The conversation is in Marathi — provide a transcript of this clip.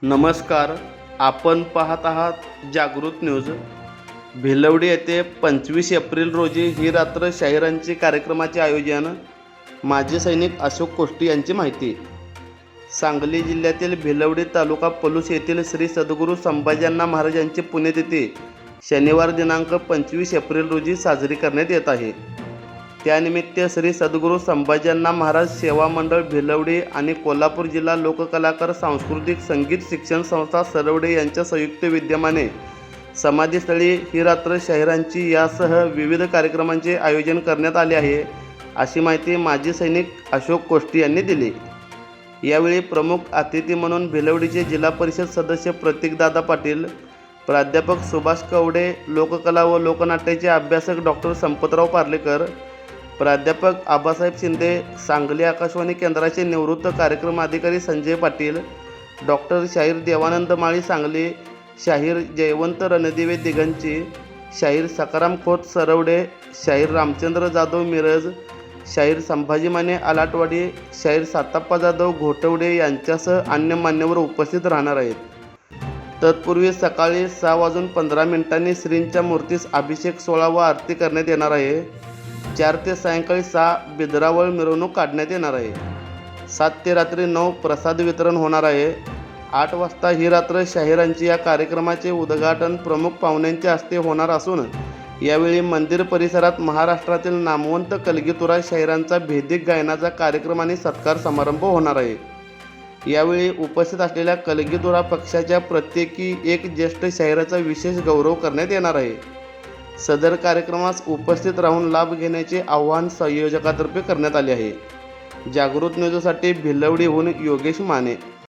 नमस्कार. आपण पाहत आहात जागृत न्यूज. भिलवडी येथे 25 एप्रिल रोजी ही रात्र शाहिरांची कार्यक्रमाचे आयोजन. माजी सैनिक अशोक कोष्टी यांची माहिती. सांगली जिल्ह्यातील भिलवडी तालुका पलूस येथील श्री सद्गुरू संभाजीअण्णा महाराज यांची पुण्यतिथी शनिवार दिनांक 25 एप्रिल रोजी साजरी करण्यात येत आहे. त्यानिमित्त श्री सद्गुरू संभाजीअण्णा महाराज सेवा मंडळ भिलवडी आणि कोल्हापूर जिल्हा लोककलाकार सांस्कृतिक संगीत शिक्षण संस्था सरवडे यांच्या संयुक्त विद्यमाने समाधीस्थळी ही रात्र शाहिरांची यासह विविध कार्यक्रमांचे आयोजन करण्यात आले आहे, अशी माहिती माजी सैनिक अशोक कोष्टी यांनी दिली. यावेळी प्रमुख अतिथी म्हणून भिलवडीचे जिल्हा परिषद सदस्य प्रतीकदादा पाटील, प्राध्यापक सुभाष कवडे, लोककला व लोकनाट्याचे अभ्यासक डॉक्टर संपतराव पार्लेकर, प्राध्यापक आबासाहेब शिंदे, सांगली आकाशवाणी केंद्राचे निवृत्त कार्यक्रम अधिकारी संजय पाटील, डॉक्टर शाहीर देवानंद माळी सांगली, शाहीर जयवंत रणदिवे दिगंची, शाहीर सकाराम खोत सरवडे, शाहीर रामचंद्र जाधव मिरज, शाहीर संभाजी माने आलाटवाडी, शाहीर साताप्पा जाधव घोटवडे यांच्यासह अन्य मान्यवर उपस्थित राहणार आहेत. तत्पूर्वी सकाळी 6:15 श्रींच्या मूर्तीस अभिषेक सोहळा व आरती करण्यात येणार आहे. 4 ते सायंकाळी 6 बिदरावळ मिरवणूक काढण्यात येणार आहे. 7 ते रात्री 9 प्रसाद वितरण होणार आहे. 8 वाजता ही रात्र शाहिरांची या कार्यक्रमाचे उद्घाटन प्रमुख पाहुण्यांच्या हस्ते होणार असून यावेळी मंदिर परिसरात महाराष्ट्रातील नामवंत कलगीतुरा शाहिरांचा भेदिक गायनाचा कार्यक्रम आणि सत्कार समारंभ होणार आहे. यावेळी उपस्थित असलेल्या कलगीतुरा पक्षाच्या प्रत्येकी एक ज्येष्ठ शाहिराचा विशेष गौरव करण्यात येणार आहे. सदर कार्यक्रमास उपस्थित राहून लाभ घेण्याचे आवाहन संयोजकातर्फे करण्यात आले आहे. जागृत न्यूजसाठी भिलवडीहून योगेश माने.